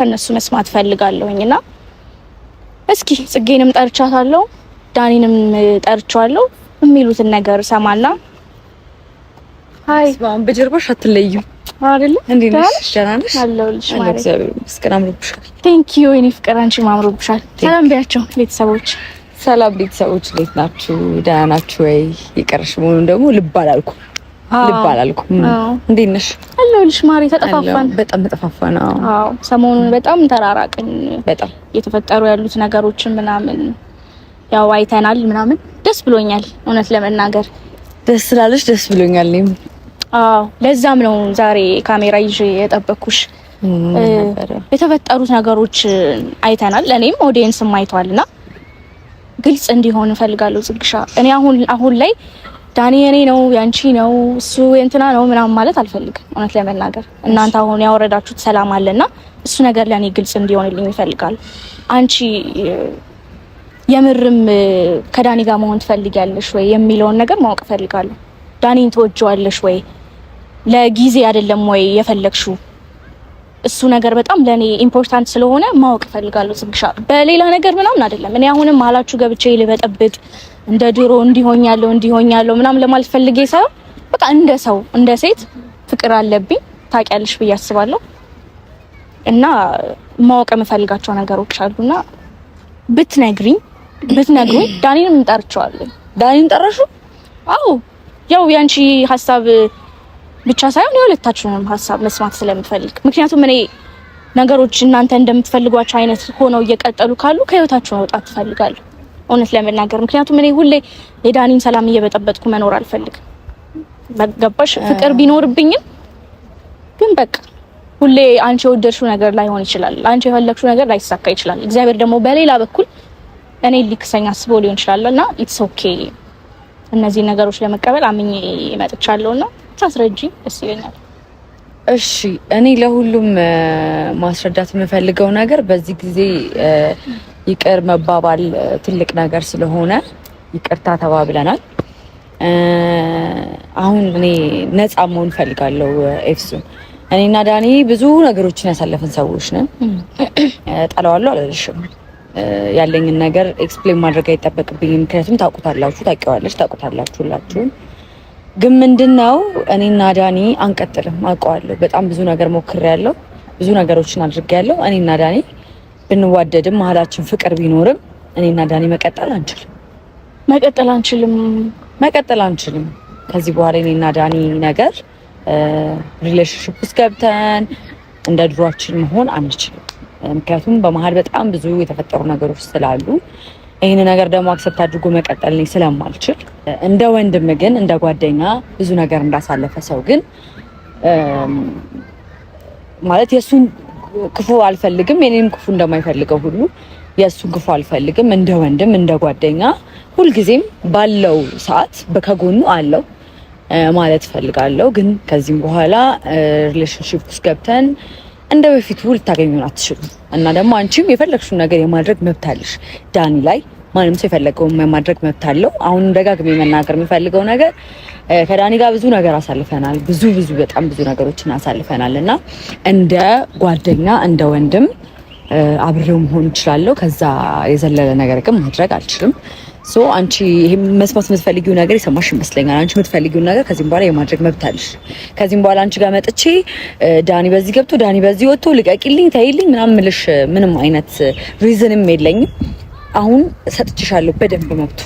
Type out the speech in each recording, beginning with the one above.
ከነሱ መስማት ፈልጋለሁኝና እስኪ ጽጌንም ጠርቻታለሁ ዳኒንም ጠርቻለሁ የሚሉትን ነገር ሰማና ሃይ ስማም በጀርባሽ አትለዩ አይደለ እንዴ ነሽ ደህና ነሽ አለሁልሽ ማለት እግዚአብሔር ይመስገን አምሮብሻል ቴንክ ዩ የኔ ፍቅር አንቺ ማምሮብሻል ሰላም ቢያቸው ቤተሰቦች ሰላም ቤተሰቦች እንዴት ናችሁ ደህና ናችሁ ወይ ይቀርሽ ሙሉን ደግሞ ልብ አላልኩም እንዴት ነሽ አለሁልሽ ማሪ ተጠፋፋን በጣም ተጠፋፋን አዎ ሰሞኑን በጣም ተራራቅን በጣም የተፈጠሩ ያሉት ነገሮችን ምናምን ያው አይተናል ምናምን ደስ ብሎኛል እውነት ለመናገር ደስ ስላለሽ ደስ ብሎኛል እኔም አዎ ለዛም ነው ዛሬ ካሜራ ይዤ የጠበኩሽ የተፈጠሩት ነገሮች አይተናል እኔም ኦዲየንስም አይቷልና ግልጽ እንዲሆን ፈልጋለሁ ጽግሻ እኔ አሁን ላይ ዳኒ የኔ ነው ያንቺ ነው እሱ እንትና ነው ምናምን ማለት አልፈልግም እውነት ለመናገር እናንተ አሁን ያወረዳችሁት ሰላም አለና እሱ ነገር ለኔ ግልጽ እንዲሆንልኝ ይፈልጋል አንቺ የምርም ከዳኒ ጋር መሆን ትፈልጊያለሽ ወይ የሚለውን ነገር ማወቅ ፈልጋለሁ ዳኒን ትወጂዋለሽ ወይ ለጊዜ አይደለም ወይ የፈለግሽው እሱ ነገር በጣም ለኔ ኢምፖርታንት ስለሆነ ማወቅ ፈልጋለሁ ጽግሻ በሌላ ነገር ምናምን አይደለም እኔ አሁንም ማላችሁ ገብቼ ልበጠብጥ እንደ ድሮ እንዲሆኛለሁ ምናምን ለማለት ፈልጌ ሳይሆን በቃ እንደ ሰው እንደ ሴት ፍቅር አለብኝ ታውቂያለሽ ብዬ አስባለሁ እና ማወቅ የምፈልጋቸው ነገሮች አሉና ብትነግሩኝ ዳኒንም እንጠርቸዋለሁ ዳኒን ጠራሹ አዎ ያው ያንቺ ሐሳብ ብቻ ሳይሆን የሁለታችሁንም ሐሳብ መስማት ስለምፈልግ ምክንያቱም እኔ ነገሮች እናንተ እንደምትፈልጓቸው አይነት ሆነው እየቀጠሉ ካሉ ከህይወታችሁ መውጣት ፈልጋለሁ እውነት ለመናገር ምክንያቱም እኔ ሁሌ የዳኒን ሰላም እየበጠበጥኩ መኖር አልፈልግም በገባሽ ፍቅር ቢኖርብኝም ግን በቃ ሁሌ አንቺ የወደድሽው ነገር ላይሆን ይችላል አንቺ የፈለግሽው ነገር ላይሳካ ይችላል እግዚአብሔር ደግሞ በሌላ በኩል እኔ ሊክሰኝ አስቦ ሊሆን ይችላልና ኢትስ ኦኬ እነዚህ ነገሮች ለመቀበል አምኜ መጥቻለሁና ታስረጂ ደስ ይለኛል እሺ እኔ ለሁሉም ማስረዳት የምፈልገው ነገር በዚህ ጊዜ ይቅር መባባል ትልቅ ነገር ስለሆነ ይቅርታ ተባብለናል አሁን እኔ ነፃ መሆን ፈልጋለሁ ኤፍሱ እኔና ዳኒ ብዙ ነገሮችን ያሳለፈን ሰዎች ነን ጠላዋለሁ አልልሽም ያለኝን ነገር ኤክስፕሌን ማድረግ አይጠበቅብኝም ምክንያቱም ታውቁታላችሁ ሁላችሁም ግን ምንድነው እኔና ዳኒ አንቀጥልም አውቀዋለሁ በጣም ብዙ ነገር ሞክሬያለሁ ብዙ ነገሮችን አድርጌያለሁ እኔና ዳኒ ብንዋደድም መሀላችን ፍቅር ቢኖርም እኔና ዳኒ መቀጠል አንችልም ከዚህ በኋላ እኔና ዳኒ ነገር ሪሌሽንሺፕ ውስጥ ገብተን እንደ ድሯችን መሆን አንችልም ምክንያቱም በመሀል በጣም ብዙ የተፈጠሩ ነገሮች ስላሉ ይሄን ነገር ደግሞ አክሰፕት አድርጎ መቀጠል ነው ስለማልችል እንደ ወንድም ግን እንደ ጓደኛ ብዙ ነገር እንዳሳለፈ ሰው ግን ማለት የሱን ክፉ አልፈልግም የኔንም ክፉ እንደማይፈልገው ሁሉ የሱን ክፉ አልፈልግም እንደ ወንድም እንደ ጓደኛ ሁልጊዜም ባለው ሰዓት በከጎኑ አለው ማለት ፈልጋለሁ ግን ከዚህም በኋላ ሪሌሽንሺፕ ውስጥ ገብተን እንደ በፊቱ ልታገኙን አትችሉም እና ደግሞ አንቺም የፈለግሽውን ነገር የማድረግ መብት አለሽ ዳኒ ላይ ማንም ሰው የፈለገውን የማድረግ መብት አለው አሁን ደጋግሜ መናገር የምፈልገው ነገር ከዳኒ ጋር ብዙ ነገር አሳልፈናል ብዙ በጣም ብዙ ነገሮችን አሳልፈናል እና እንደ ጓደኛ እንደ ወንድም አብሬው መሆን እችላለሁ ከዛ የዘለለ ነገር ግን ማድረግ አልችልም ሶ አንቺ ይሄ መስማት የምትፈልጊው ነገር ይሰማሽ ይመስለኛል አንቺ የምትፈልጊው ነገር ከዚህም በኋላ የማድረግ መብት አለሽ ከዚህም በኋላ አንቺ ጋር መጥቼ ዳኒ በዚህ ገብቶ ዳኒ በዚህ ወጥቶ ልቀቂልኝ ተይልኝ ምናምን ምልሽ ምንም አይነት ሪዝንም የለኝም አሁን ሰጥቼሻለሁ በደንብ መብቱ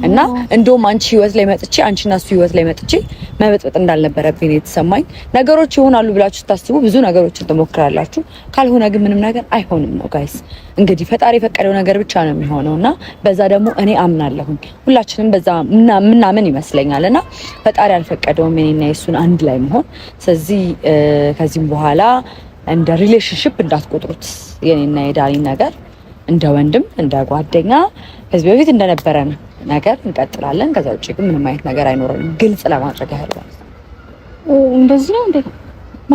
እና እንደውም አንቺ ህይወት ላይ መጥቼ አንቺና እሱ ህይወት ላይ መጥቼ መበጥበጥ እንዳልነበረብኝ ነው የተሰማኝ ነገሮች ይሆናሉ ብላችሁ ታስቡ ብዙ ነገሮችን ትሞክራላችሁ ካልሆነ ግን ምንም ነገር አይሆንም ነው ጋይስ እንግዲህ ፈጣሪ የፈቀደው ነገር ብቻ ነው የሚሆነውና በዛ ደግሞ እኔ አምናለሁኝ ሁላችንም በዛ ምናምን ይመስለኛልና ፈጣሪ አልፈቀደውም እኔና እሱን አንድ ላይ መሆን ስለዚህ ከዚህም በኋላ እንደ ሪሌሽንሺፕ እንዳትቆጥሩት የኔና የዳኒ ነገር እንደ ወንድም እንደ ጓደኛ ከዚህ በፊት እንደነበረ ነገር እንቀጥላለን ከዛ ውጪ ግን ምንም አይነት ነገር አይኖርም ግልጽ ለማድረግ ያህል እንደዚህ ነው እንዴ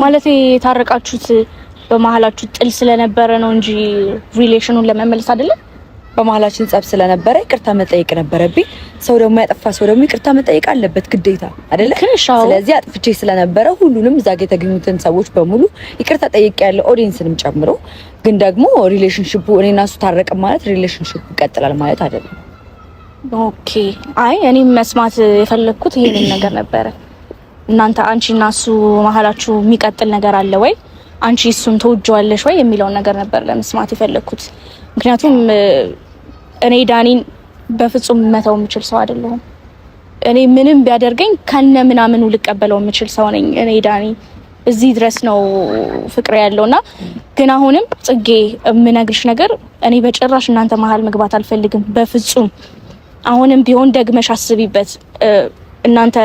ማለት የታረቃችሁት በመሃላችሁ ጥል ስለነበረ ነው እንጂ ሪሌሽኑን ለመመለስ አይደለም በመሀላችን ጸብ ስለነበረ ይቅርታ መጠየቅ ነበረብኝ። ሰው ደግሞ ያጠፋ ሰው ደግሞ ይቅርታ መጠየቅ አለበት ግዴታ አይደለ? ስለዚህ አጥፍቼ ስለነበረ ሁሉንም እዛ ጋር የተገኙትን ሰዎች በሙሉ ይቅርታ ጠይቄያለሁ፣ ኦዲየንስንም ጨምሮ። ግን ደግሞ ሪሌሽንሺፑ እኔና እሱ ታረቅም ማለት ሪሌሽንሺፑ ይቀጥላል ማለት አይደለም። ኦኬ። አይ እኔም መስማት የፈለኩት ይሄንን ነገር ነበረ። እናንተ አንቺና እሱ መሀላችሁ የሚቀጥል ነገር አለ ወይ? አንቺ እሱን ተወጂዋለሽ ወይ የሚለውን ነገር ነበር ለመስማት የፈለኩት። ምክንያቱም እኔ ዳኒን በፍጹም መተው የምችል ሰው አይደለሁም። እኔ ምንም ቢያደርገኝ ከነ ምናምኑ ልቀበለው የምችል ሰው ነኝ። እኔ ዳኒ እዚህ ድረስ ነው ፍቅር ያለውና ግን አሁንም ጽጌ የምነግርሽ ነገር እኔ በጭራሽ እናንተ መሀል መግባት አልፈልግም በፍጹም። አሁንም ቢሆን ደግመሽ አስቢበት። እናንተ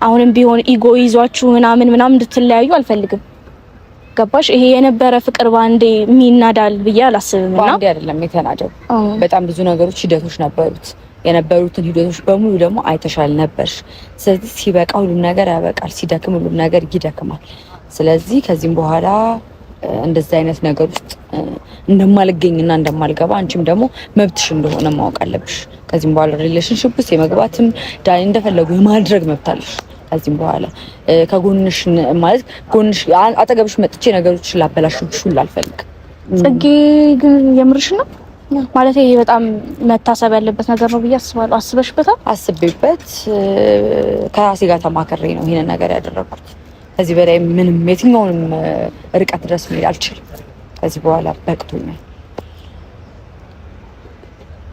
አሁንም ቢሆን ኢጎ ይዟችሁ ምናምን እንድትለያዩ አልፈልግም። ገባሽ? ይሄ የነበረ ፍቅር ባንዴ ሚናዳል ብዬ አላስብምና ባንዴ አይደለም የተናደው። በጣም ብዙ ነገሮች ሂደቶች ነበሩት። የነበሩትን ሂደቶች በሙሉ ደግሞ አይተሻል ነበርሽ። ስለዚህ ሲበቃ ሁሉም ነገር ያበቃል፣ ሲደክም ሁሉም ነገር ይደክማል። ስለዚህ ከዚህም በኋላ እንደዚህ አይነት ነገር ውስጥ እንደማልገኝና እንደማልገባ አንቺም ደግሞ መብትሽ እንደሆነ ማወቅ አለብሽ። ከዚህም በኋላ ሪሌሽንሺፕ ውስጥ የመግባትም ዳኒ እንደፈለጉ የማድረግ መብት አለሽ። ከዚህም በኋላ ከጎንሽ ማለት ጎንሽ አጠገብሽ መጥቼ ነገሮችን ላበላሽብሽ ሁሉ አልፈልግም። ጽጌ ግን የምርሽ ነው ማለት ይሄ በጣም መታሰብ ያለበት ነገር ነው ብዬ አስባለሁ። አስበሽበታል? አስቤበት ከራሴ ጋር ተማከሬ ነው ይሄንን ነገር ያደረኩት። ከዚህ በላይ ምንም የትኛውንም ርቀት ድረስ መሄድ አልችልም። ከዚህ በኋላ በቅቶኛል።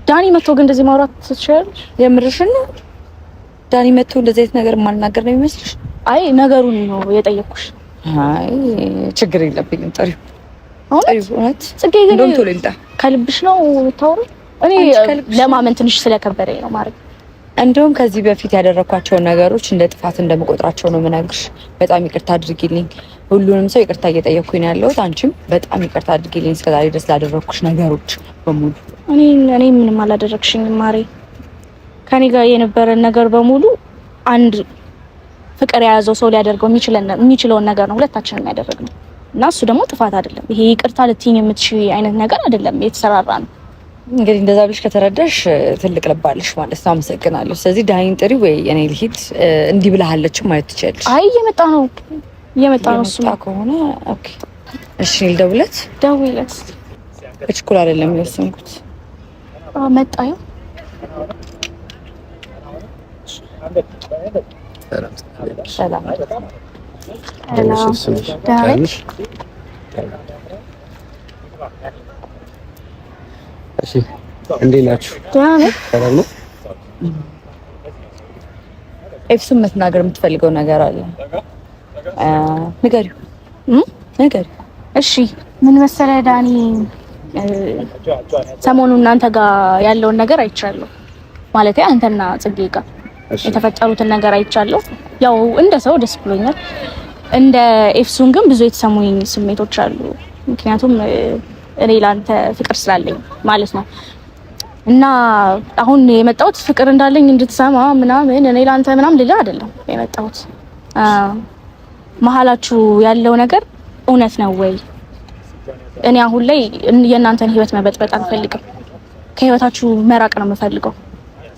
ዳኒ መጥቶ ግን እንደዚህ ማውራት ትችላለሽ? የምርሽን ነው? ዳኒ መጥቶ እንደዚህ አይነት ነገር ማልናገር ነው የሚመስልሽ? አይ ነገሩን ነው የጠየኩሽ። አይ ችግር የለብኝም። ጥሪው እውነት ጽጌ ግን እንደውም ቶሎ ይምጣ። ከልብሽ ነው የምታወሪው? እኔ ለማመን ትንሽ ስለከበደኝ ነው ማለት። እንደውም ከዚህ በፊት ያደረኳቸውን ነገሮች እንደ ጥፋት እንደምቆጥራቸው ነው የምነግርሽ። በጣም ይቅርታ አድርጊልኝ። ሁሉንም ሰው ይቅርታ እየጠየቅኩኝ ነው ያለሁት። አንቺም በጣም ይቅርታ አድርጊልኝ እስከዛሬ ድረስ ላደረኩሽ ነገሮች በሙሉ። እኔ ምንም አላደረግሽኝም ማሬ። ከኔ ጋር የነበረ ነገር በሙሉ አንድ ፍቅር የያዘው ሰው ሊያደርገው የሚችለውን ነገር ነው ሁለታችንም ያደረግነው እና እሱ ደግሞ ጥፋት አይደለም። ይሄ ይቅርታ ልትይኝ የምትችይ አይነት ነገር አይደለም፣ የተሰራራ ነው። እንግዲህ እንደዛ ብለሽ ከተረዳሽ ትልቅ ልባለሽ ማለት ነው። አመሰግናለሁ። ስለዚህ ዳኒን ጥሪ ወይ እኔ ልሂድ እንዲህ ብለሃለች ማለት ትችያለሽ። አይ እየመጣ ነው እሱ ከሆነ ኦኬ እሺ፣ ልደውልለት። ደውይለት። እችኩል አይደለም የወሰንኩት። መጣዩ ሰላም እሺ፣ እንዴት ናችሁ? ሰላም ነው። ኤፍሱን መተናገር የምትፈልገው ነገር አለ? ንገሪው። እሺ፣ ምን መሰለህ ዳኒ፣ ሰሞኑን እናንተ ጋር ያለውን ነገር አይቻለሁ። ማለት አንተና ጽጌ ጋር የተፈጠሩትን ነገር አይቻለሁ። ያው እንደ ሰው ደስ ብሎኛል። እንደ ኤፍሱን ግን ብዙ የተሰሙኝ ስሜቶች አሉ። ምክንያቱም እኔ ላንተ ፍቅር ስላለኝ ማለት ነው። እና አሁን የመጣሁት ፍቅር እንዳለኝ እንድትሰማ ምናምን እኔ ላንተ ምናምን ልልህ አይደለም የመጣሁት። መሀላችሁ ያለው ነገር እውነት ነው ወይ? እኔ አሁን ላይ የእናንተን ህይወት መበጥበጥ አልፈልግም። ከህይወታችሁ መራቅ ነው የምፈልገው።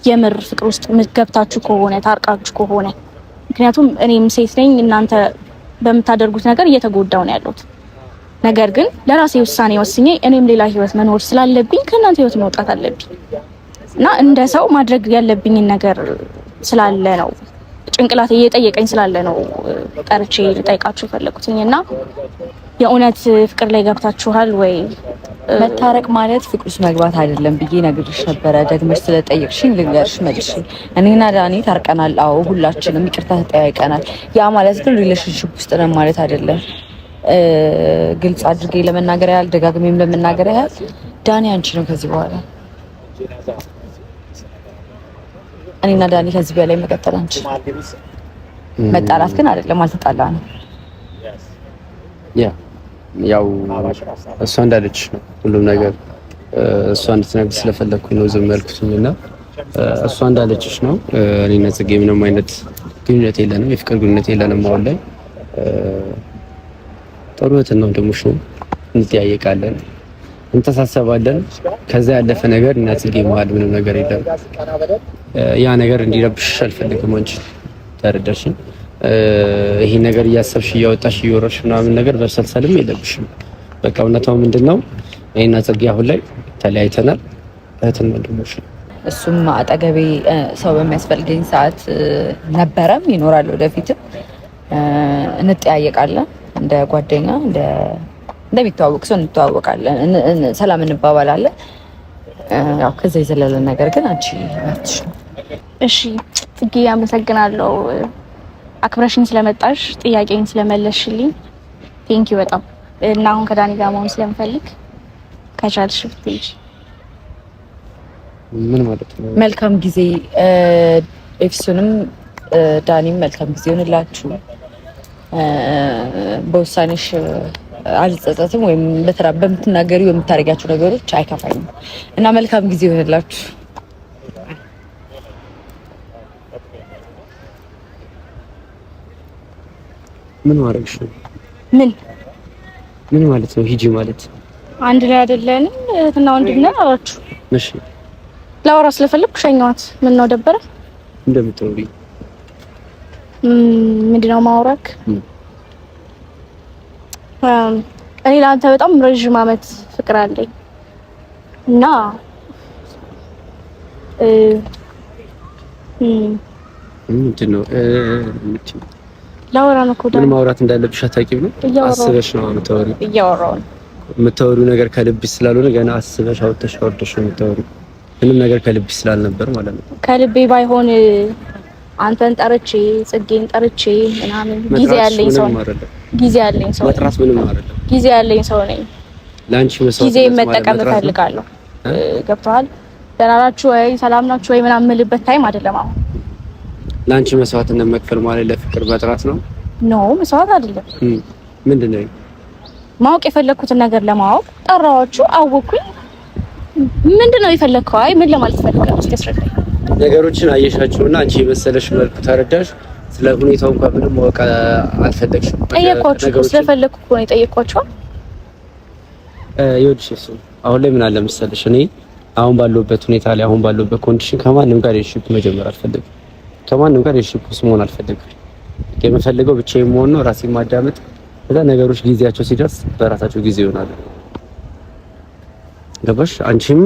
የምር ፍቅር ውስጥ ገብታችሁ ከሆነ ታርቃችሁ ከሆነ ምክንያቱም እኔም ሴት ነኝ። እናንተ በምታደርጉት ነገር እየተጎዳው ነው ያለሁት። ነገር ግን ለራሴ ውሳኔ ወስኜ እኔም ሌላ ህይወት መኖር ስላለብኝ ከእናንተ ህይወት መውጣት አለብኝ እና እንደ ሰው ማድረግ ያለብኝን ነገር ስላለ ነው ጭንቅላቴ እየጠየቀኝ ስላለ ነው ጠርቼ ልጠይቃችሁ ፈለኩትኝ። እና የእውነት ፍቅር ላይ ገብታችኋል ወይ? መታረቅ ማለት ፍቅር ውስጥ መግባት አይደለም ብዬ ነግሬሽ ነበረ። ደግመሽ ስለጠየቅሽኝ ልንገርሽ መልሽ። እኔና ዳኒ ታርቀናል። አዎ ሁላችንም ይቅርታ ተጠያይቀናል። ያ ማለት ግን ሪሌሽንሺፕ ውስጥ ነን ማለት አይደለም። ግልጽ አድርጌ ለመናገር ያህል ደጋግሜም ለመናገር ያህል ዳኒ አንቺ ነው ከዚህ በኋላ። እኔና ዳኒ ከዚህ በላይ መቀጠል አንቺ። መጣላት ግን አይደለም፣ አልተጣላንም። ያው እሷ እንዳለች ነው ሁሉም ነገር። እሷ እንድትነግር ስለፈለኩኝ ነው ዝም ያልኩትኝና እሷ እንዳለችሽ ነው። እኔና ጽጌ ምንም አይነት ግንኙነት የለንም፣ የፍቅር ግንኙነት የለንም። አሁን ላይ ጥሩ እህትና ወንድሞች ነው፣ እንጠያየቃለን። እንተሳሰባለን። ከዛ ያለፈ ነገር እና ጽጌ መሀል ምንም ነገር የለም። ያ ነገር እንዲረብሽሽ አልፈልግም። አንቺ ተረዳሽኝ? ይሄ ነገር እያሰብሽ እያወጣሽ እየወረድሽ ምናምን ነገር በሰልሰልም የለብሽም። በቃ እውነታው ምንድነው? እኔና ጽጌ አሁን ላይ ተለያይተናል። እህትና ወንድሞች እሱም አጠገቤ ሰው በሚያስፈልገኝ ሰዓት ነበረም ይኖራል፣ ወደፊትም እንጠያየቃለን። እንደ ጓደኛ እንደሚተዋወቅ ሰው እንተዋወቃለን፣ ሰላም እንባባላለን። ያው ከዛ የዘለለ ነገር ግን አንቺ መብትሽ ነው። እሺ ጽጌ አመሰግናለሁ፣ አክብረሽኝ ስለመጣሽ ጥያቄን ስለመለስሽልኝ ቴንኪው በጣም እና አሁን ከዳኒ ጋር መሆን ስለምፈልግ ከቻልሽ ብትይሽ። ምን ማለት ነው? መልካም ጊዜ ኤፍሱንም ዳኒም መልካም ጊዜ ይሆንላችሁ። በውሳኔሽ አልጸጸትም፣ ወይም በምትናገሪው የምታደርጊያቸው ነገሮች አይከፋኝም እና መልካም ጊዜ ይሆንላችሁ። ምን ማድረግሽ ነው? ምን ማለት ነው? ሂጂ ማለት አንድ ላይ አይደለንም? እህትና ወንድም ነን አላችሁ። እሺ ላወራ ስለፈለኩ ሸኛዋት። ምን ነው ደበረ? እንደምትወሪ ምንድነው ማውራክ? እኔ ለአንተ በጣም ረዥም ዓመት ፍቅር አለኝ እና ምንድነው ላወራ ነው። ምን ማውራት እንዳለብሽ አታውቂም ነው? አስበሽ ነው የምታወሪው? እያወራሁ ነው። የምታወሪው ነገር ከልብሽ ስላልሆነ ገና አስበሽ አውጥተሽ ነው የምታወሪው። ምንም ነገር ከልብሽ ስላልነበር ማለት ነው። ከልቤ ባይሆን አንተን ጠርቼ ጽጌን ጠርቼ ምናምን ጊዜ ያለኝ ሰው መጥራት ምንም አይደለም። ጊዜ ያለኝ ሰው ነኝ። ላንቺ መስዋዕት ጊዜ መጠቀም እፈልጋለሁ። ገብቶሃል? ደህና ናችሁ ወይ ሰላም ናችሁ ወይ ምናምን የምልበት ታይም አይደለም አሁን። ላንቺ መስዋዕትነት መክፈል ማለት ለፍቅር መጥራት ነው? ኖ መስዋዕት አይደለም። ምንድነው? ማወቅ የፈለኩትን ነገር ለማወቅ ጠራኋችሁ፣ አወኩኝ። ምንድነው የፈለከው? አይ ምን ለማለት ፈልጋለሁ? እስኪ አስረዳኝ። ነገሮችን አየሻቸውና አንቺ የመሰለሽ መልኩ ተረዳሽ። ስለ ሁኔታው እንኳን ምንም ማወቅ አልፈለግሽም። ጠየኳችሁ፣ ስለፈለኩ እኮ ነው የጠየኳችሁ። ይኸውልሽ እሱ አሁን ላይ ምን አለ መሰለሽ፣ እኔ አሁን ባለሁበት ሁኔታ ላይ አሁን ባለሁበት ኮንዲሽን ከማንም ጋር የሺፕ መጀመር አልፈልግም። ከማንም ጋር የሺፕ ውስጥ መሆን አልፈልግም። የምፈልገው ብቻዬን መሆን ነው፣ ራሴን ማዳመጥ። ከዛ ነገሮች ጊዜያቸው ሲደርስ በራሳቸው ጊዜ ይሆናሉ። ገባሽ? አንቺም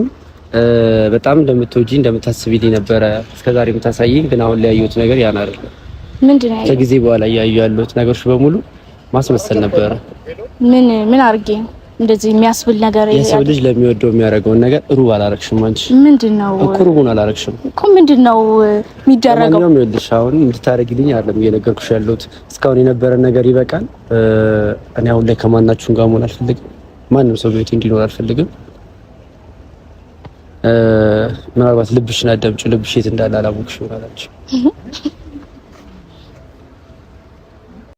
በጣም እንደምትወጂ እንደምታስቢልኝ ነበረ እስከዛሬ የምታሳይኝ፣ ግን አሁን ላይ ያየሁት ነገር ያን አይደለም። ምንድነው? ከጊዜ በኋላ ያሉት ነገሮች በሙሉ ማስመሰል ነበረ። ምን አድርጌ እንደዚህ የሚያስብል ነገር? የሰው ልጅ ለሚወደው የሚያደርገውን ነገር ሩብ አላረግሽም። አንቺ ምንድነው እኮ ሩቡን አላረግሽም እኮ። ምንድነው የሚደረገው? ማንኛውም ይኸውልሽ፣ አሁን እንድታረጊልኝ አይደለም እየነገርኩሽ ያለሁት። እስካሁን የነበረ ነገር ይበቃል። እኔ አሁን ላይ ከማናችሁም ጋር መሆን አልፈልግም። ማንም ሰው ቤት እንዲኖር አልፈልግም። ምናልባት ልብሽን አዳምጪው። ልብሽ የት እንዳለ አላወቅሽም አላችሁ